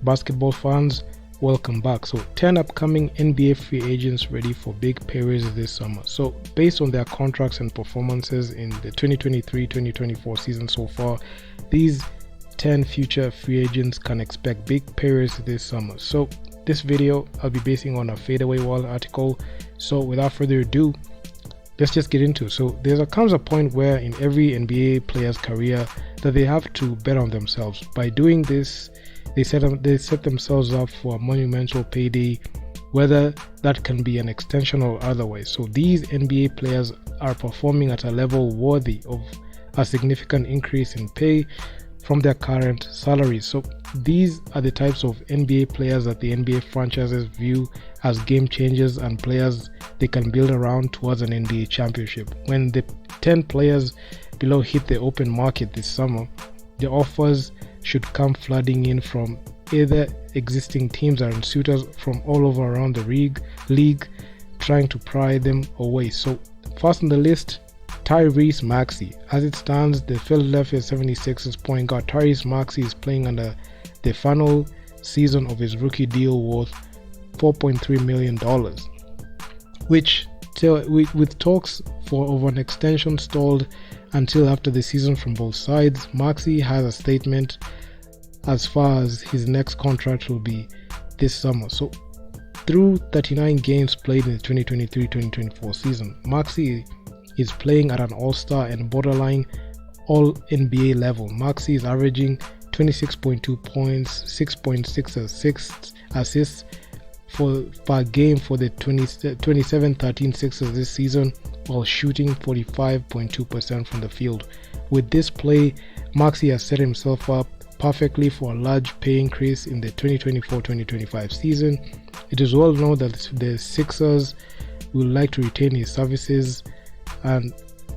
basketball fans, welcome back. So 10 upcoming NBA free agents ready for big pay raises this summer. So based on their contracts and performances in the 2023-2024 season so far, these 10 future free agents can expect big pay raises this summer. So this video I'll be basing on a fadeaway wall article. So without further ado, let's just get into it. So comes a point where in every NBA player's career that they have to bet on themselves. By doing this, they set themselves up for a monumental payday, whether that can be an extension or otherwise. So these NBA players are performing at a level worthy of a significant increase in pay from their current salaries. So these are the types of NBA players that the NBA franchises view as game changers and players they can build around towards an NBA championship. When the 10 players below hit the open market this summer, the offers should come flooding in from either existing teams and suitors from all over around the league trying to pry them away. So first on the list, Tyrese Maxiell. As it stands, the Philadelphia 76ers point guard Tyrese Maxiell is playing under the final season of his rookie deal worth $4.3 million, which with talks of an extension stalled until after the season from both sides. Maxiell has a statement as far as his next contract will be this summer. So through 39 games played in the 2023-2024 season, Maxiell is playing at an all-star and borderline all-NBA level. Maxiell is averaging 26.2 points, 6.6 assists per game for the 27-13 Sixers this season, while shooting 45.2% from the field. With this play, Maxiell has set himself up perfectly for a large pay increase in the 2024-2025 season. It is well known that the Sixers will like to retain his services, and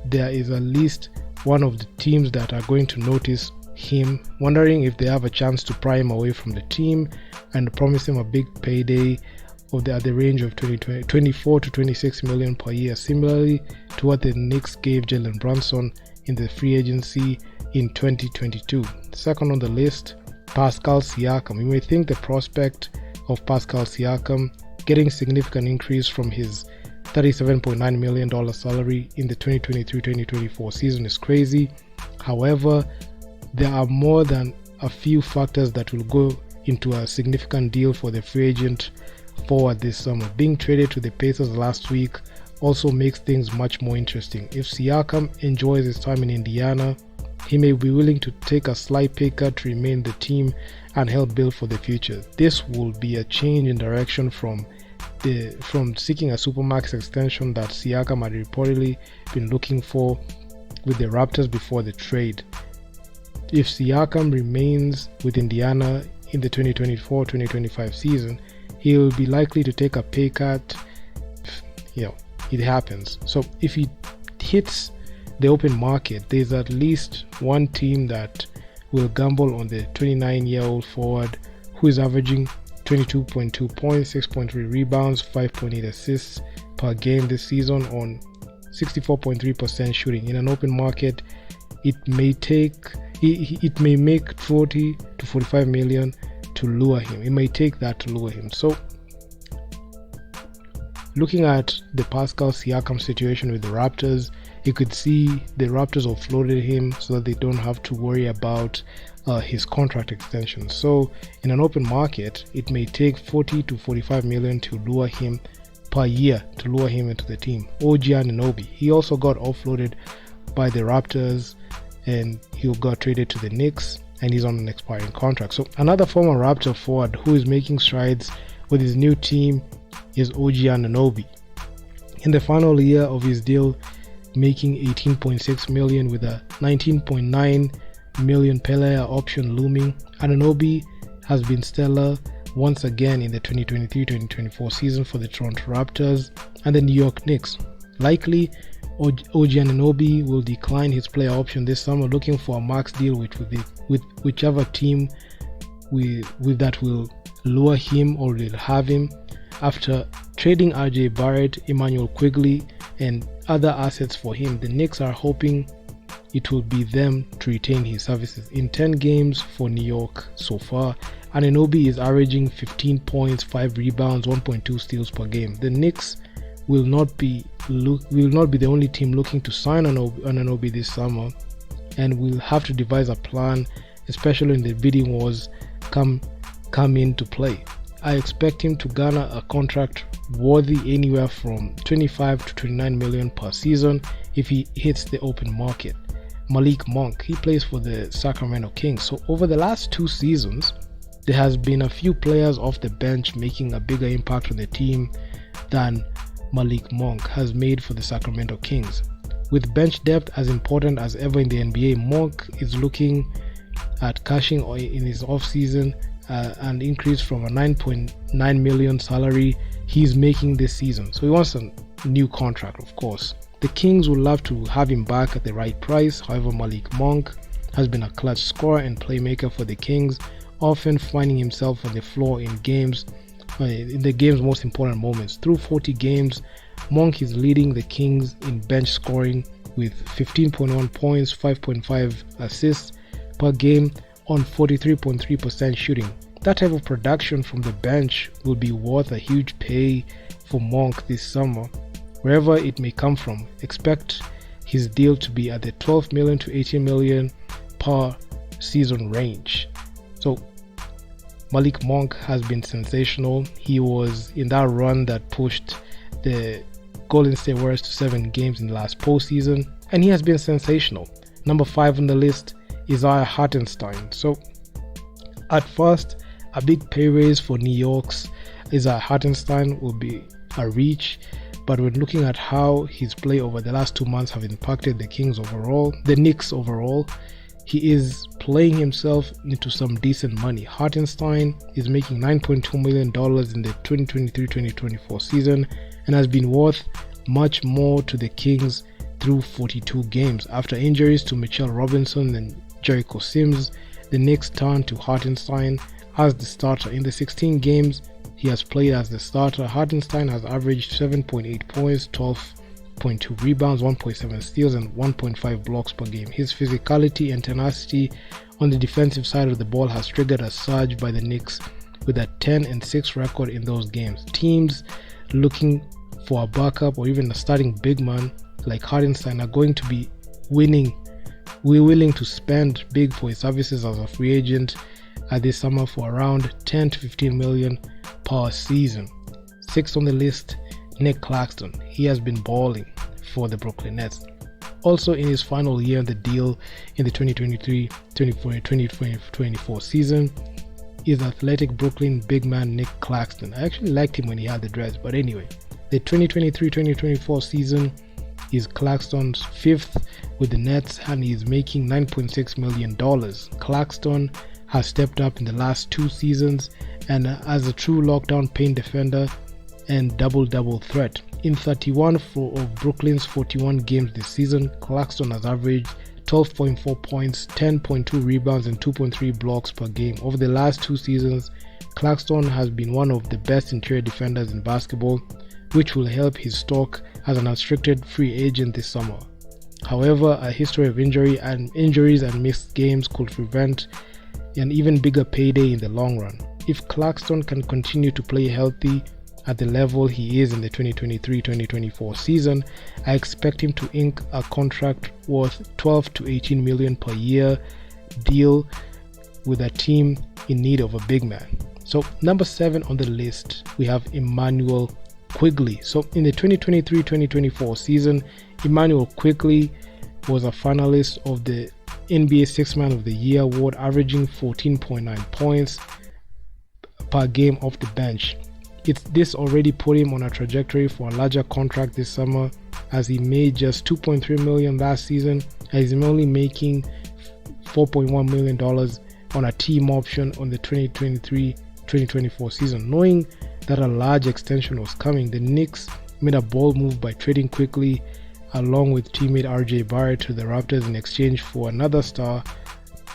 there is at least one of the teams that are going to notice him, wondering if they have a chance to pry him away from the team and promise him a big payday at the range of 24 to 26 million per year, similarly to what the Knicks gave Jalen Brunson in the free agency in 2022. Second on the list, Pascal Siakam. You may think the prospect of Pascal Siakam getting significant increase from his $37.9 million salary in the 2023-2024 season is crazy. However, there are more than a few factors that will go into a significant deal for the free agent forward this summer. Being traded to the Pacers last week also makes things much more interesting. If Siakam enjoys his time in Indiana, he may be willing to take a slight pay cut to remain in the team and help build for the future. This will be a change in direction from seeking a supermax extension that Siakam had reportedly been looking for with the Raptors before the trade. If Siakam remains with Indiana in the 2024-2025 season, he will be likely to take a pay cut. It happens. So if he hits the open market, there's at least one team that will gamble on the 29-year-old forward who is averaging 22.2 points, 6.3 rebounds, 5.8 assists per game this season on 64.3% shooting. In an open market, it may make 40 to 45 million to lure him. It may take that to lure him. So looking at the Pascal Siakam situation with the Raptors, you could see the Raptors offloaded him so that they don't have to worry about his contract extension. So in an open market, it may take 40 to 45 million to lure him per year to lure him into the team. OG Anunoby, he also got offloaded by the Raptors and he got traded to the Knicks and he's on an expiring contract. So another former Raptor forward who is making strides with his new team is OG Anunoby. In the final year of his deal, making 18.6 million with a 19.9 million player option looming, Anunoby has been stellar once again in the 2023-2024 season for the Toronto Raptors and the New York Knicks. Likely, OG Anunoby will decline his player option this summer, looking for a max deal with whichever team that will lure him or will have him. After trading RJ Barrett, Emmanuel Quickley, and other assets for him, the Knicks are hoping it will be them to retain his services. In 10 games for New York so far, Anunoby is averaging 15 points, 5 rebounds, 1.2 steals per game. The Knicks will not be the only team looking to sign Anunoby this summer, and will have to devise a plan, especially when the bidding wars come into play. I expect him to garner a contract worthy anywhere from 25 to 29 million per season if he hits the open market. Malik Monk, he plays for the Sacramento Kings. So over the last 2 seasons, there has been a few players off the bench making a bigger impact on the team than Malik Monk has made for the Sacramento Kings. With bench depth as important as ever in the NBA, Monk is looking at cashing in his offseason an increase from a 9.9 million salary he's making this season. So he wants a new contract, of course. The Kings would love to have him back at the right price. However, Malik Monk has been a clutch scorer and playmaker for the Kings, often finding himself on the floor in the game's most important moments. Through 40 games, Monk is leading the Kings in bench scoring with 15.1 points, 5.5 assists per game on 43.3% shooting. That type of production from the bench will be worth a huge pay for Monk this summer, wherever it may come from. Expect his deal to be at the 12 million to 18 million per season range. So Malik Monk has been sensational. He was in that run that pushed the Golden State Warriors to 7 games in the last postseason, and he has been sensational. Number 5 on the list is Hartenstein. So at first, a big pay raise for New York's Hartenstein will be a reach, but when looking at how his play over the last 2 months have impacted the Knicks overall, he is playing himself into some decent money. Hartenstein is making $9.2 million in the 2023-2024 season and has been worth much more to the Kings through 42 games. After injuries to Mitchell Robinson and Jericho Sims, the Knicks turn to Hartenstein as the starter. In the 16 games he has played as the starter, Hartenstein has averaged 7.8 points, 12.2 rebounds, 1.7 steals, and 1.5 blocks per game. His physicality and tenacity on the defensive side of the ball has triggered a surge by the Knicks with a 10-6 record in those games. Teams looking for a backup or even a starting big man like Hartenstein are going to be willing to spend big for his services as a free agent this summer for around 10 to 15 million per season. 6th on the list, Nick Claxton. He has been balling for the Brooklyn Nets. Also in his final year on the deal in the 2023-2024 season is athletic Brooklyn big man Nick Claxton. I actually liked him when he had the dreads, but anyway, the 2023-2024 season is Claxton's 5th with the Nets and he is making $9.6 million. Claxton has stepped up in the last 2 seasons and as a true lockdown paint defender and double threat. In 31 of Brooklyn's 41 games this season, Claxton has averaged 12.4 points, 10.2 rebounds, and 2.3 blocks per game. Over the last 2 seasons, Claxton has been one of the best interior defenders in basketball, which will help his stock as an unrestricted free agent this summer. However, a history of injuries and missed games could prevent an even bigger payday in the long run. If Claxton can continue to play healthy at the level he is in the 2023-2024 season, I expect him to ink a contract worth 12 to 18 million per year deal with a team in need of a big man. So number 7 on the list, we have Emmanuel Quickley. So in the 2023-2024 season, Emmanuel Quickley was a finalist of the NBA 6th Man of the Year award, averaging 14.9 points per game off the bench. This already put him on a trajectory for a larger contract this summer, as he made just $2.3 million last season and is only making $4.1 million on a team option on the 2023-2024 season. Knowing that a large extension was coming, the Knicks made a bold move by trading Quickley along with teammate RJ Barrett to the Raptors in exchange for another star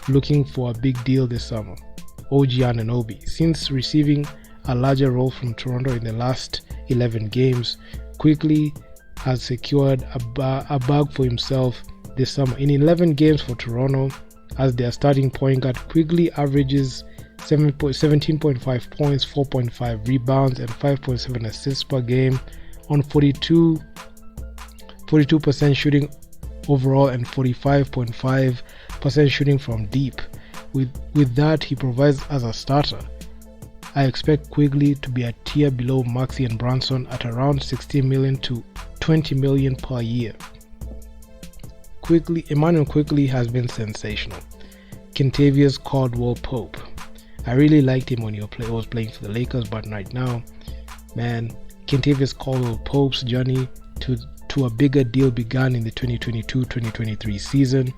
looking for a big deal this summer, OG Anunoby. Since receiving a larger role from Toronto in the last 11 games, Quickley has secured a bag for himself this summer. In 11 games for Toronto as their starting point guard, Quickley averages 17.5 points, 4.5 rebounds, and 5.7 assists per game on 42% shooting overall and 45.5% shooting from deep. With that, he provides as a starter. I expect Quickley to be a tier below Maxey and Brunson at around 16 million to 20 million per year. Emmanuel Quickley has been sensational. Kentavious Caldwell-Pope. I really liked him when he was playing for the Lakers, but right now, man, Kentavious Caldwell-Pope's journey to a bigger deal began in the 2022-2023 season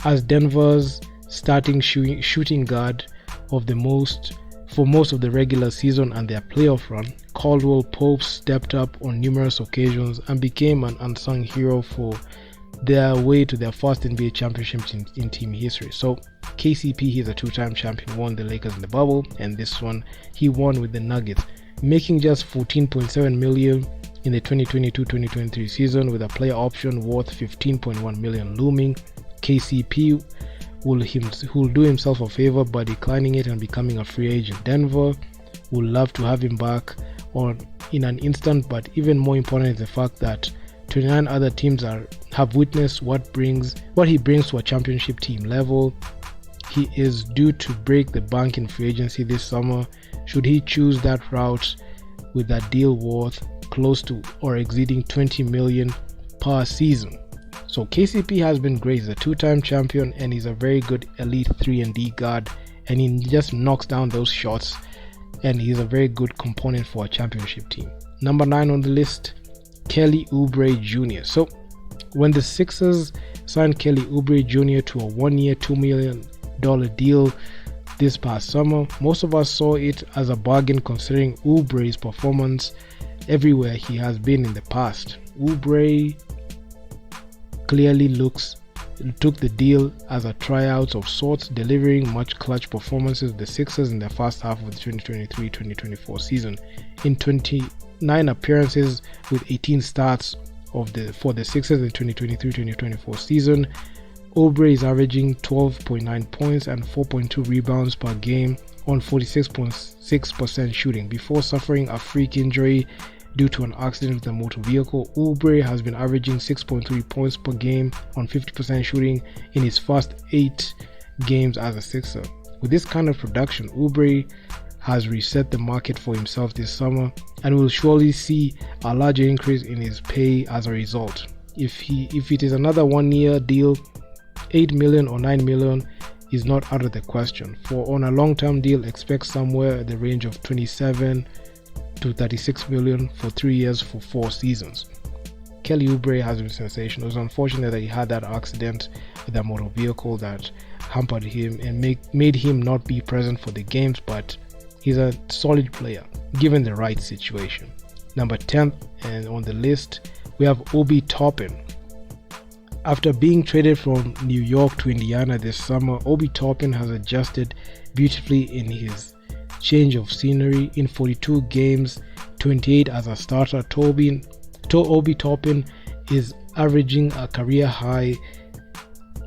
as Denver's starting shooting guard for most of the regular season and their playoff run. Caldwell-Pope stepped up on numerous occasions and became an unsung hero for their way to their first NBA championship in team history. So KCP, he's a two-time champion, won the Lakers in the bubble, and this one he won with the Nuggets, making just $14.7 million in the 2022-2023 season with a player option worth $15.1 million looming. KCP will do himself a favor by declining it and becoming a free agent. Denver would love to have him back in an instant, but even more important is the fact that 29 other teams have witnessed what he brings to a championship team level. He is due to break the bank in free agency this summer should he choose that route, with a deal worth close to or exceeding $20 million per season. So KCP has been great. He's a two-time champion and he's a very good elite 3-and-D guard, and he just knocks down those shots, and he's a very good component for a championship team. Number 9 on the list, Kelly Oubre Jr. So when the Sixers signed Kelly Oubre Jr. to a 1-year $2 million deal this past summer, most of us saw it as a bargain considering Oubre's performance everywhere he has been in the past. Oubre clearly took the deal as a tryout of sorts, delivering much clutch performances with the Sixers in the first half of the 2023-2024 season. In 29 appearances with 18 starts for the Sixers in the 2023-2024 season, Oubre is averaging 12.9 points and 4.2 rebounds per game on 46.6% shooting. Before suffering a freak injury due to an accident with a motor vehicle, Oubre has been averaging 6.3 points per game on 50% shooting in his first 8 games as a Sixer. With this kind of production, Oubre has reset the market for himself this summer and will surely see a larger increase in his pay as a result. If it is another 1-year deal, $8 million or $9 million is not out of the question. On a long-term deal, expect somewhere in the range of $27 to $36 million for 3 years for 4 seasons. Kelly Oubre has been sensational. It was unfortunate that he had that accident with a motor vehicle that hampered him and made him not be present for the games, but he's a solid player given the right situation. Number 10 and on the list, we have Obi Toppin. After being traded from New York to Indiana this summer, Obi Toppin has adjusted beautifully in his change of scenery. In 42 games, 28 as a starter, Obi Toppin is averaging a career high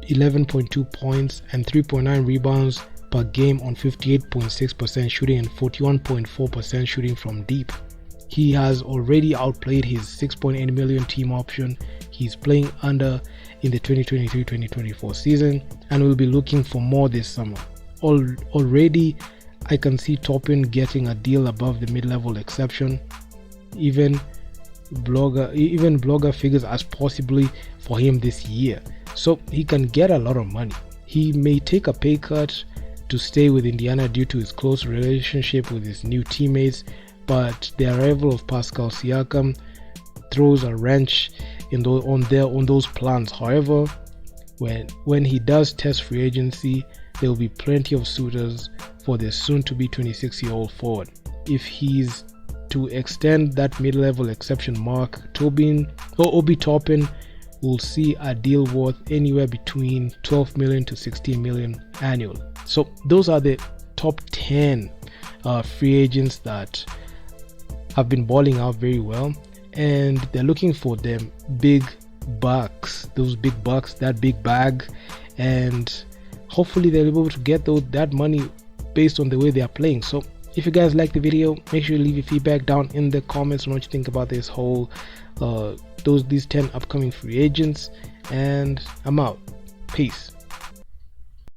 11.2 points and 3.9 rebounds per game on 58.6% shooting and 41.4% shooting from deep. He has already outplayed his $6.8 million team option he's playing under in the 2023-2024 season, and will be looking for more this summer. Already, I can see Toppin getting a deal above the mid-level exception. Even blogger figures as possibly for him this year, so he can get a lot of money. He may take a pay cut to stay with Indiana due to his close relationship with his new teammates, but the arrival of Pascal Siakam throws a wrench on those plans. However, when he does test free agency, there will be plenty of suitors for the soon-to-be 26-year-old forward. If he's to extend that mid-level exception mark, Obi Toppin will see a deal worth anywhere between $12 million to $16 million annually. So those are the top 10 free agents that have been balling out very well, and they're looking for them big bucks, that big bag, and hopefully they'll be able to get that money based on the way they are playing. So if you guys like the video, make sure you leave your feedback down in the comments on what you think about this whole these 10 upcoming free agents. And I'm out. Peace.